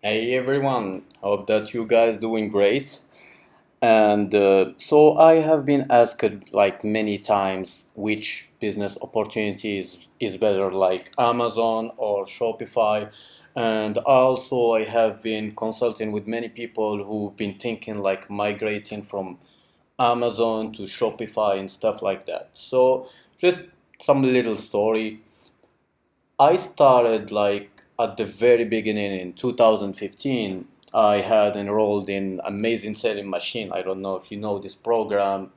Hey everyone, hope that you guys doing great. And so I have been asked like many times which business opportunities is better, like Amazon or Shopify. And also I have been consulting with many people who've been thinking like migrating from Amazon to Shopify and stuff like that. So just some little story. I started like at the very beginning in 2015. I had enrolled in Amazing Selling Machine. I don't know if you know this program,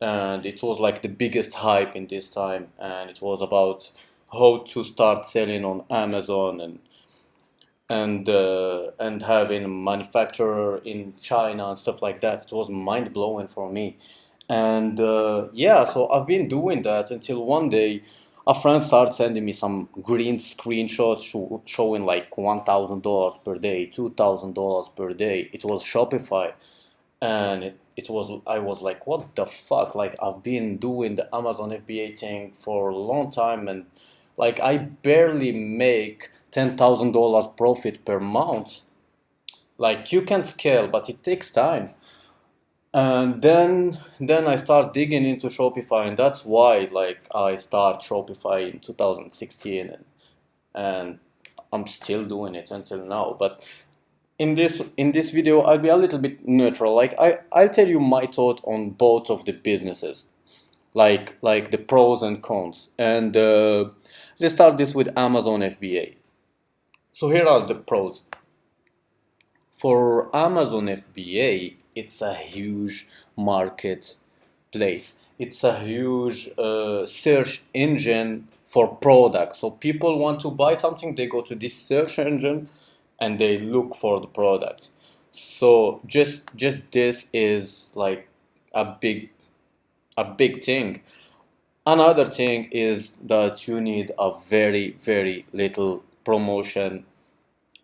and it was like the biggest hype in this time. And it was about how to start selling on Amazon and having a manufacturer in China and stuff like that. It was mind blowing for me. And yeah, so I've been doing that until one day a friend started sending me some green screenshots showing like $1,000 per day, $2,000 per day. It was Shopify. And it was, I was like, what the fuck? Like, I've been doing the Amazon FBA thing for a long time, and like, I barely make $10,000 profit per month. Like, you can scale, but it takes time. And then I start digging into Shopify, and that's why like I start Shopify in 2016, and I'm still doing it until now. But in this video, I'll be a little bit neutral. Like I'll tell you my thought on both of the businesses, like the pros and cons. And let's start this with Amazon FBA. So here are the pros. For Amazon FBA, it's a huge marketplace. It's a huge search engine for products. So people want to buy something, they go to this search engine and they look for the product. So just this is like a big a big thing. Another thing is that you need a very little promotion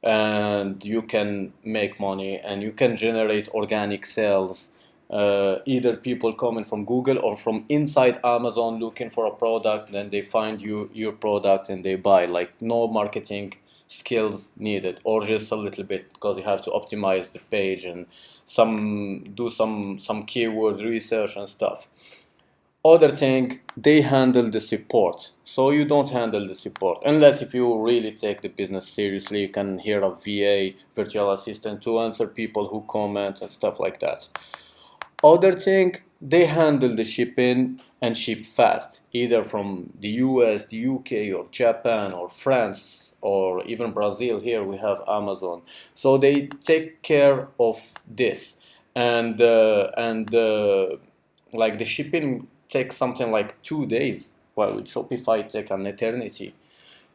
and you can make money and you can generate organic sales, either people coming from Google or from inside Amazon looking for a product, then they find your product and they buy. Like no marketing skills needed, or just a little bit, because you have to optimize the page and some keyword research and stuff. Other thing, they handle the support. So you don't handle the support. Unless if you really take the business seriously, you can hire a VA, virtual assistant, to answer people who comment and stuff like that. Other thing, they handle the shipping and ship fast, either from the US, the UK, or Japan, or France, or even Brazil. Here we have Amazon. So they take care of this. And like the shipping takes something like 2 days, while with Shopify it takes an eternity.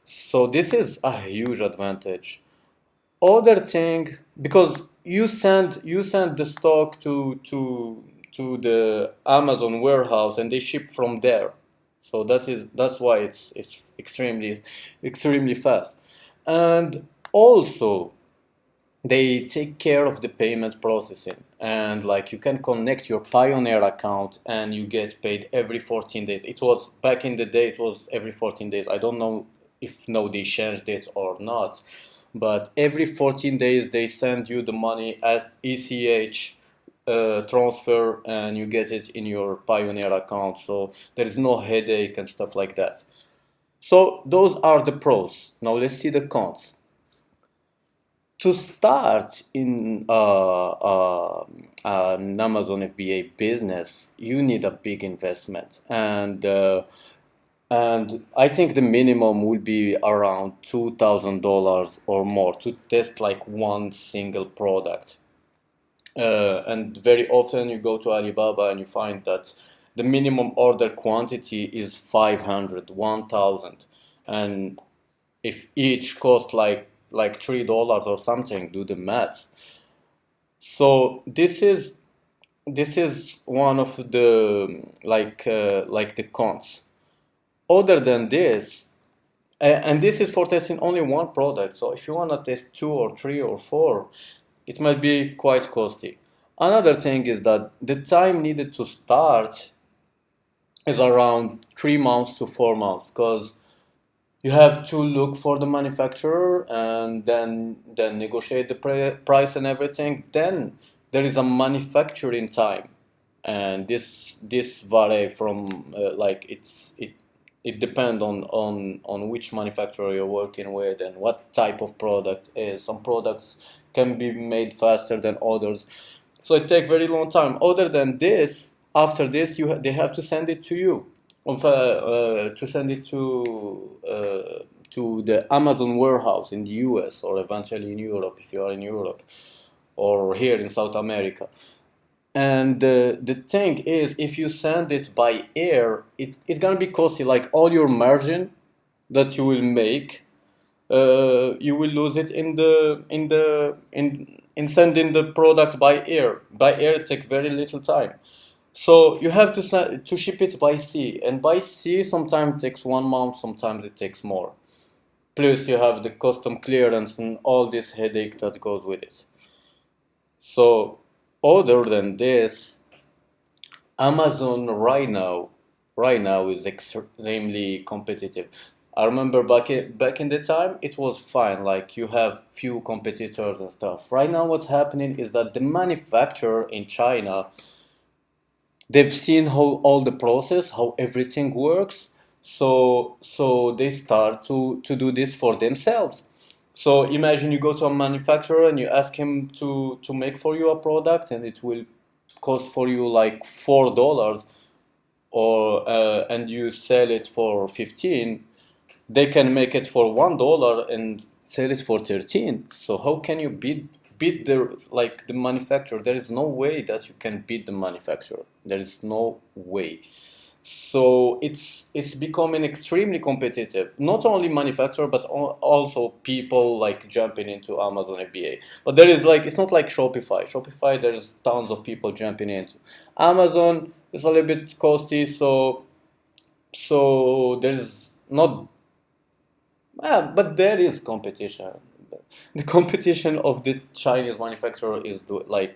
So this is a huge advantage. Other thing, because you send the stock to the Amazon warehouse and they ship from there. So that's why it's extremely fast. And also they take care of the payment processing, and like you can connect your Pioneer account and you get paid every 14 days. It was back in the day, it was every 14 days. I don't know if now they changed it or not, but every 14 days they send you the money as ECH transfer, and you get it in your Pioneer account, so there is no headache and stuff like that. So those are the pros. Now let's see the cons. To start in an Amazon FBA business, you need a big investment, and I think the minimum will be around $2,000 or more to test like one single product. And very often you go to Alibaba and you find that the minimum order quantity is 500, 1,000, and if each cost like $3 or something, do the math. So this is one of the like the cons. Other than this, and this is for testing only one product. So if you want to test two or three or four, it might be quite costly. Another thing is that the time needed to start is around 3 months to 4 months, because You have to look for the manufacturer and then negotiate the price and everything. Then there is a manufacturing time, and this vary from like it depends on which manufacturer you're working with and what type of product is. Some products can be made faster than others, so it take very long time. Other than this, after this, they have to send it to you, to send it to the Amazon warehouse in the US or eventually in Europe if you are in Europe or here in South America. And the thing is, if you send it by air, it's gonna be costly. Like all your margin that you will make, you will lose it in sending the product by air. By air, it takes very little time. So you have to ship it by sea, and by sea sometimes it takes 1 month, sometimes it takes more. Plus you have the custom clearance and all this headache that goes with it. So other than this, Amazon right now is extremely competitive. I remember back in the time it was fine, like you have few competitors and stuff. Right now what's happening is that the manufacturer in China, they've seen how all the process, how everything works, so they start to do this for themselves. So imagine you go to a manufacturer and you ask him to make for you a product, and it will cost for you like $4, or and you sell it for 15. They can make it for $1 and sell it for 13. So how can you beat the manufacturer? There is no way that you can beat the manufacturer. There is no way. So it's becoming extremely competitive. Not only manufacturer, but also people like jumping into Amazon FBA. But there is like, it's not like Shopify. Shopify, there's tons of people jumping into. Amazon is a little bit costly, so there's not. But there is competition. The competition of the Chinese manufacturer is the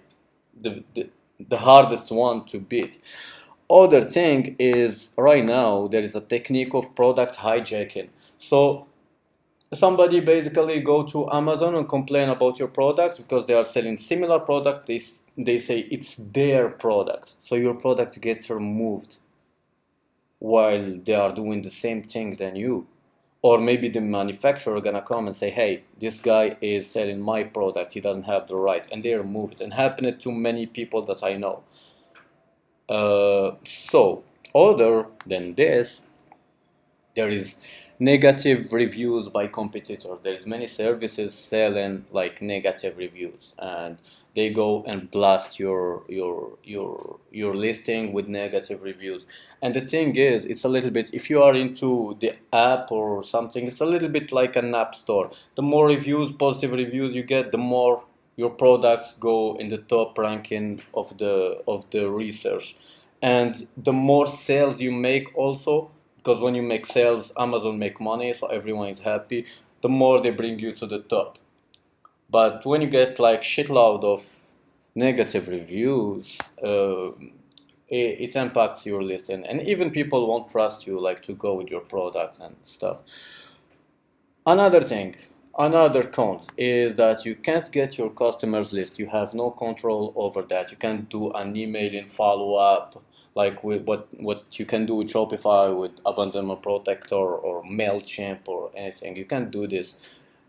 hardest one to beat. Other thing is, right now there is a technique of product hijacking. So somebody basically go to Amazon and complain about your products because they are selling similar product. They say it's their product, so your product gets removed while they are doing the same thing than you. Or maybe the manufacturer gonna come and say, hey, this guy is selling my product, he doesn't have the right, and they remove it. And happened to many people that I know. So other than this, there is negative reviews by competitors. There's many services selling like negative reviews, and they go and blast your listing with negative reviews. And the thing is, it's a little bit, if you are into the app or something, it's a little bit like an app store. The more reviews, positive reviews you get, the more your products go in the top ranking of the research, and the more sales you make also, because when you make sales, Amazon make money, so everyone is happy. The more they bring you to the top. But when you get like shitload of negative reviews, it impacts your listing, and even people won't trust you like to go with your products and stuff. Another thing, another con is that you can't get your customers list. You have no control over that. You can't do an emailing follow up like with what you can do with Shopify with Abandonment Protector or Mailchimp or anything. You can't do this,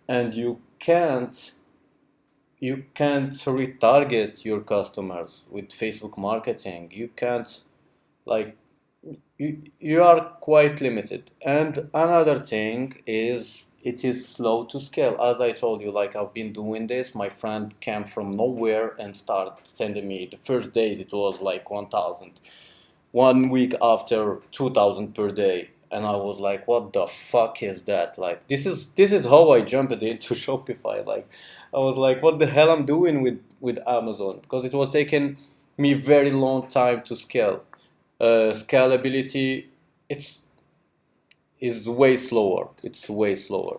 and you can't retarget your customers with Facebook marketing. You can't, like, you are quite limited. And another thing is it is slow to scale. As I told you, like I've been doing this. My friend came from nowhere and started sending me. The first days it was like 1,000. 1 week after 2,000 per day. And I was like, what the fuck is that? Like this is how I jumped into Shopify. Like I was like, what the hell I'm doing with Amazon? Because it was taking me very long time to scale. Scalability, it's is way slower. It's way slower.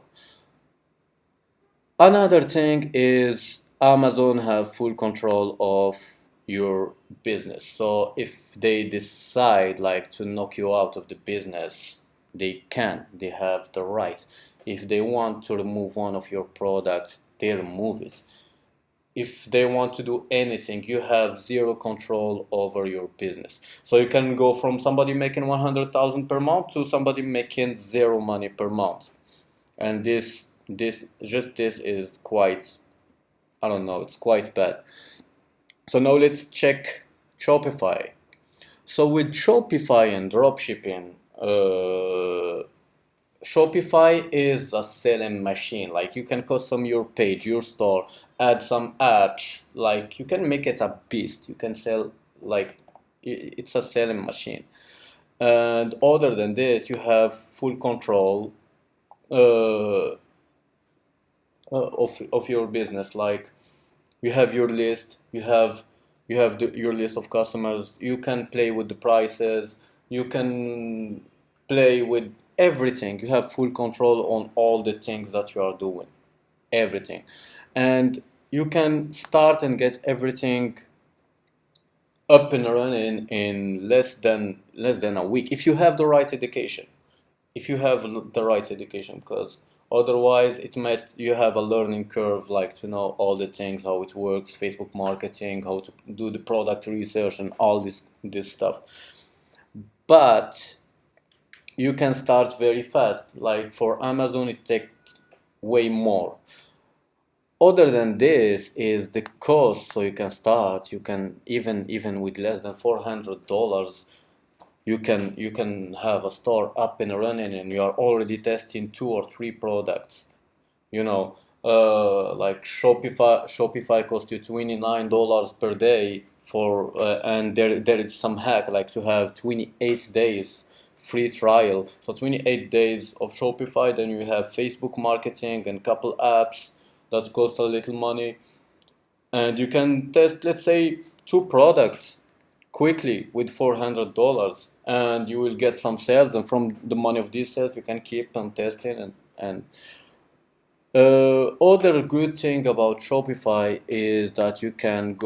Another thing is Amazon have full control of your business. So if they decide like to knock you out of the business, They can. They have the right. If they want to remove one of your products, they remove it. If they want to do anything, you have zero control over your business. So you can go from somebody making 100,000 per month to somebody making zero money per month. And this is quite, I don't know, it's quite bad. So now let's check Shopify. So with Shopify and dropshipping, Shopify is a selling machine. Like you can custom your page, your store, add some apps. Like you can make it a beast. You can sell like it's a selling machine. And other than this, you have full control uh, of your business. Like you have your list, your list of customers. You can play with the prices. You can play with everything. You have full control on all the things that you are doing, everything, and you can start and get everything up and running in less than a week if you have the right education. If you have the right education, because otherwise it might you have a learning curve, like to know all the things, how it works, Facebook marketing, how to do the product research and all this stuff. But you can start very fast. Like for Amazon it takes way more. Other than this is the cost. So you can start, you can even with less than $400, you can have a store up and running, and you are already testing two or three products. You know, like Shopify costs you $29 per day for, and there is some hack like to have 28 days free trial. So 28 days of Shopify, then you have Facebook marketing and couple apps that cost a little money, and you can test, let's say, two products quickly with $400, and you will get some sales, and from the money of these sales you can keep on testing. And other good thing about Shopify is that you can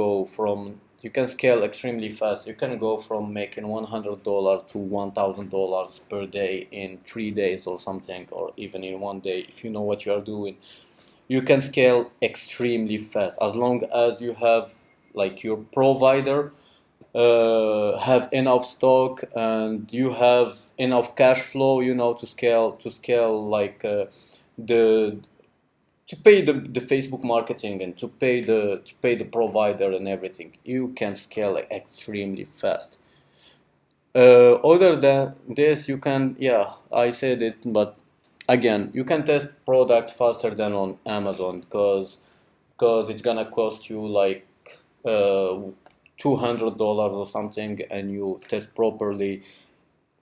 scale extremely fast. You can go from making $100 to $1,000 per day in 3 days or something, or even in one day if you know what you are doing. You can scale extremely fast as long as you have like your provider have enough stock, and you have enough cash flow, to scale like the to pay the Facebook marketing, and to pay the provider and everything. You can scale extremely fast. Other than this, you can, yeah, I said it, but again, you can test product faster than on Amazon, because it's gonna cost you like uh, $200 or something, and you test properly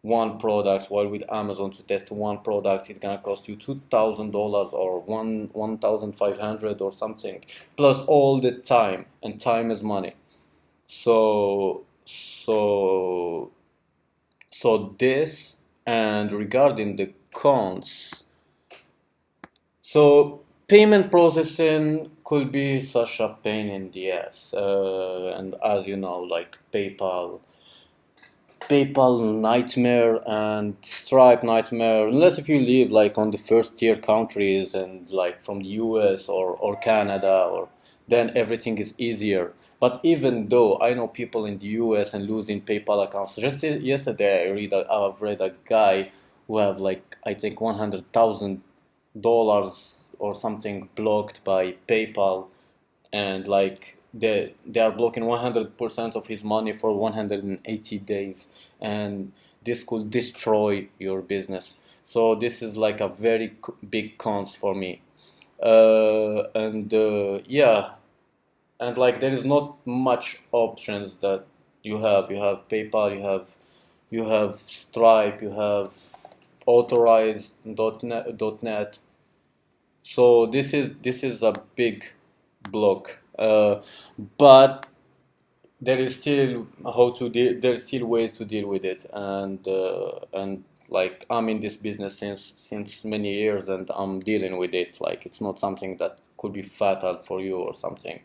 one product, while with Amazon to test one product it's gonna cost you $2,000 or 1,500 or something, plus all the time, and time is money. So this, and regarding the cons, so payment processing could be such a pain in the ass, and as you know, like PayPal nightmare and Stripe nightmare, unless if you live like on the first tier countries and like from the US or Canada, or then everything is easier. But even though I know people in the US and losing PayPal accounts, just yesterday I've read a guy who have like I think $100,000 or something blocked by PayPal, and like they are blocking 100% of his money for 180 days, and this could destroy your business. So this is like a very big cons for me. And Yeah, and like there is not much options that you have PayPal, you have Stripe, you have authorized .net. So this is a big block, but there's still ways to deal with it, and like I'm in this business since many years, and I'm dealing with it. Like it's not something that could be fatal for you or something.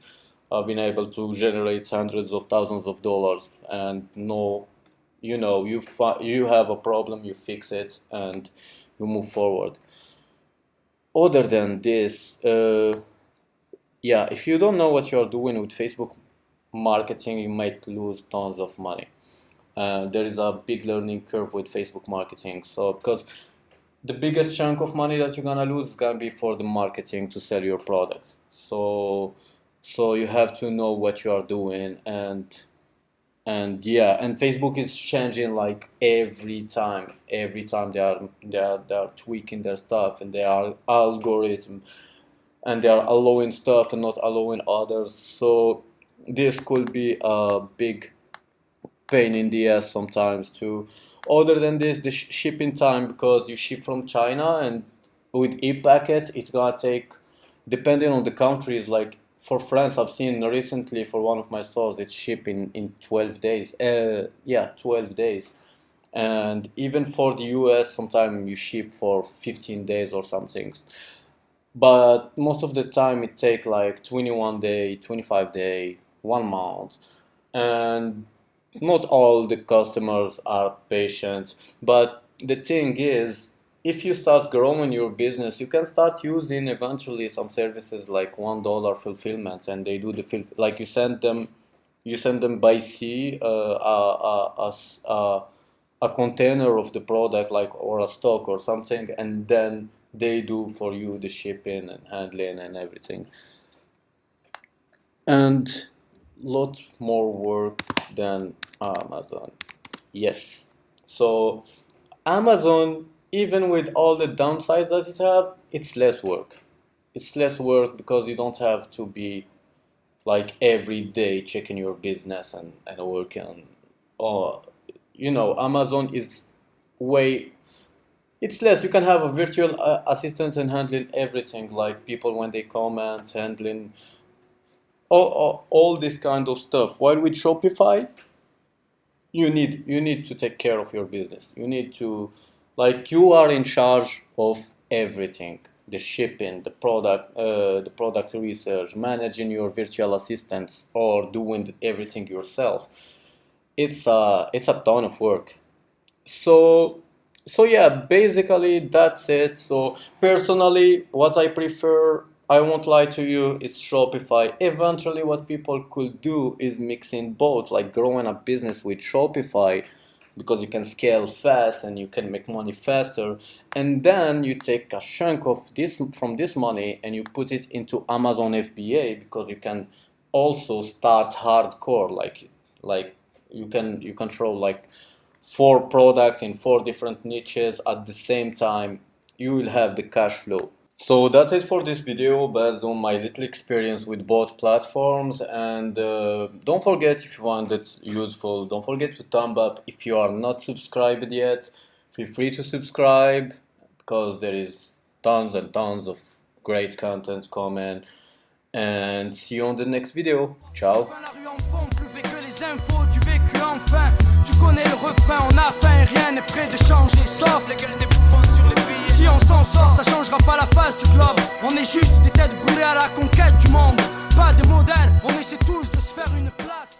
I've been able to generate hundreds of thousands of dollars, and no, you have a problem, you fix it, and you move forward. Other than this, if you don't know what you're doing with Facebook marketing, you might lose tons of money. There is a big learning curve with Facebook marketing. So, because the biggest chunk of money that you're gonna lose is gonna be for the marketing to sell your products. So you have to know what you are doing, and Facebook is changing like every time. Every time they are tweaking their stuff, and their algorithm, and they are allowing stuff and not allowing others. So this could be a big pain in the ass sometimes too. Other than this, the shipping time, because you ship from China, and with e-packet, it's gonna take, depending on the countries, like for France, I've seen recently for one of my stores, it's shipping in 12 days. 12 days. And even for the US, sometimes you ship for 15 days or something. But most of the time it take like 21 day, 25 day, 1 month. And not all the customers are patient. But the thing is, if you start growing your business, you can start using eventually some services like $1 fulfillment, and they do like you send them by sea, a container of the product, like, or a stock or something, and then they do for you the shipping and handling and everything, and lot more work than Amazon. Yes. So Amazon, even with all the downsides that it have, it's less work. It's less work because you don't have to be like every day checking your business and working. Or, Amazon is way, it's less. You can have a virtual assistant and handling everything, like people when they comment, handling all this kind of stuff. While with Shopify, you need to take care of your business. You need to, like, you are in charge of everything: the shipping, the product research, managing your virtual assistants, or doing everything yourself. It's a ton of work. So so yeah, basically that's it. So personally, what I prefer, I won't lie to you, it's Shopify. Eventually what people could do is mixing both, like growing a business with Shopify, because you can scale fast and you can make money faster, and then you take a chunk of this from this money and you put it into Amazon FBA, because you can also start hardcore, like you control like 4 products in 4 different niches at the same time. You will have the cash flow. So that's it for this video, based on my little experience with both platforms. And don't forget, if you find it useful, don't forget to thumb up. If you are not subscribed yet, feel free to subscribe, because there is tons and tons of great content coming. And see you on the next video. Ciao. Tu connais le refrain, on a faim et rien n'est prêt de changer, sauf les gueules des bouffons sur les billets. Si on s'en sort, ça changera pas la face du globe. On est juste des têtes brûlées à la conquête du monde. Pas de modèle, on essaie tous de se faire une place.